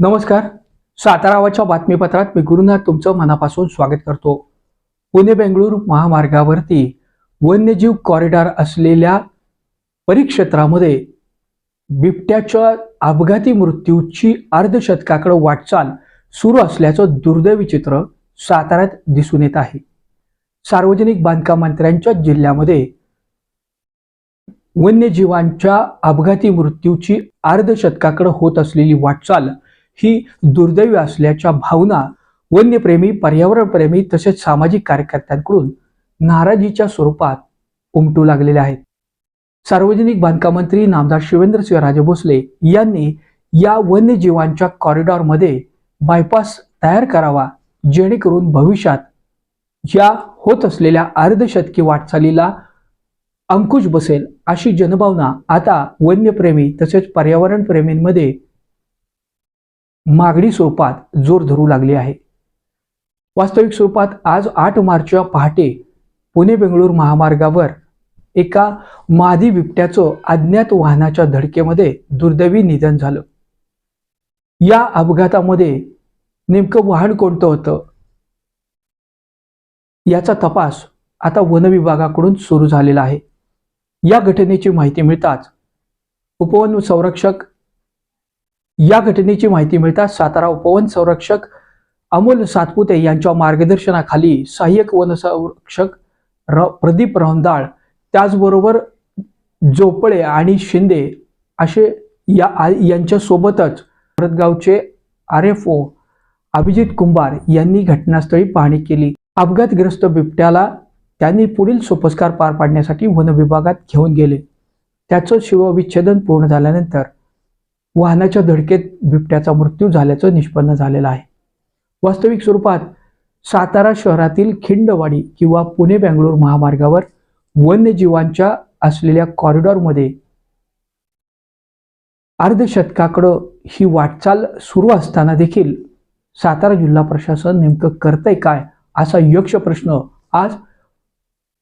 नमस्कार. सातारावाच्या बातमीपत्रात मी गुरुनाथ तुमचं मनापासून स्वागत करतो. पुणे बेंगळूर महामार्गावरती वन्यजीव कॉरिडॉर असलेल्या परिक्षेत्रामध्ये बिबट्याच्या अपघाती मृत्यूची अर्धशतकाकडे वाटचाल सुरू असल्याचं दुर्दैवी चित्र साताऱ्यात दिसून येत आहे. सार्वजनिक बांधकाम मंत्र्यांच्या जिल्ह्यामध्ये वन्यजीवांच्या अपघाती मृत्यूची अर्धशतकाकडे होत असलेली वाटचाल ही दुर्दैवी असल्याच्या भावना वन्यप्रेमी, पर्यावरणप्रेमी तसेच सामाजिक कार्यकर्त्यांकडून नाराजीच्या स्वरूपात उमटू लागलेल्या आहेत. सार्वजनिक बांधकाम मंत्री नामदार शिवेंद्रसिंहराजे भोसले यांनी या वन्यजीवांच्या कॉरिडॉरमध्ये बायपास तयार करावा, जेणेकरून भविष्यात या होत असलेल्या अर्धशतकी वाटचालीला अंकुश बसेल, अशी जनभावना आता वन्यप्रेमी तसेच पर्यावरणप्रेमींमध्ये मागणी स्वरूपात जोर धरू लागली आहे. वास्तविक स्वरूपात आज 8 मार्चच्या पहाटे पुणे बेंगळूर महामार्गावर एका मादी बिबट्याचं अज्ञात वाहनाच्या धडकेमध्ये दुर्दैवी निधन झालं. या अपघातामध्ये नेमकं वाहन कोणतं होतं याचा तपास आता वन विभागाकडून सुरू झालेला आहे. या घटनेची माहिती मिळताच सातारा उपवन संरक्षक अमोल सातपुते यांच्या मार्गदर्शनाखाली सहाय्यक वन संरक्षक प्रदीप रौंदाळ, त्याचबरोबर जोपळे आणि शिंदे असे यांच्यासोबतच भरतगावचे RFO अभिजित कुंभार यांनी घटनास्थळी पाहणी केली. अपघातग्रस्त बिबट्याला त्यांनी पुढील सोपस्कार पार पाडण्यासाठी वन विभागात घेऊन गेले. त्याचं शवविच्छेदन पूर्ण झाल्यानंतर वाहनाच्या धडकेत बिबट्याचा मृत्यू झाल्याचं निष्पन्न झालेलं आहे. वास्तविक स्वरूपात सातारा शहरातील खिंडवाडी किंवा पुणे बेंगळूर महामार्गावर वन्यजीवांच्या असलेल्या कॉरिडॉरमध्ये अर्धशतकाकडं ही वाटचाल सुरू असताना देखील सातारा जिल्हा प्रशासन नेमकं करतंय काय, असा यक्ष प्रश्न आज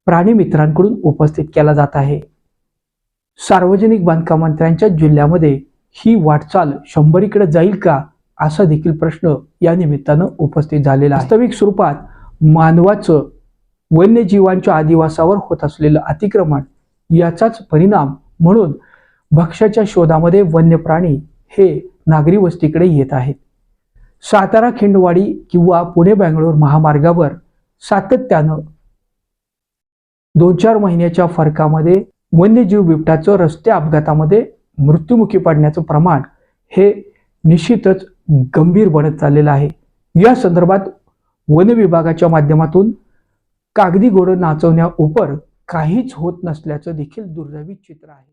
प्राणी मित्रांकडून उपस्थित केला जात आहे. सार्वजनिक बांधकाम मंत्र्यांच्या जिल्ह्यामध्ये ही वाटचाल 100कडे जाईल का, असा देखील प्रश्न या निमित्तानं उपस्थित झालेला आहे. वास्तविक स्वरूपात मानवाचं वन्यजीवांच्या अधिवासावर होत असलेलं अतिक्रमण याचाच परिणाम म्हणून भक्ष्याच्या शोधामध्ये वन्य प्राणी हे नागरी वस्तीकडे येत आहेत. सातारा खिंडवाडी किंवा पुणे बेंगळूर महामार्गावर सातत्यानं 2-4 महिन्याच्या फरकामध्ये वन्यजीव बिबट्याचं रस्ते अपघातामध्ये मृत्युमुखी पडण्याचं प्रमाण हे निश्चितच गंभीर बनत चाललेलं आहे. या संदर्भात वन विभागाच्या माध्यमातून कागदी घोडं नाचवण्याउपर काहीच होत नसल्याचं देखील दुर्दैवी चित्र आहे.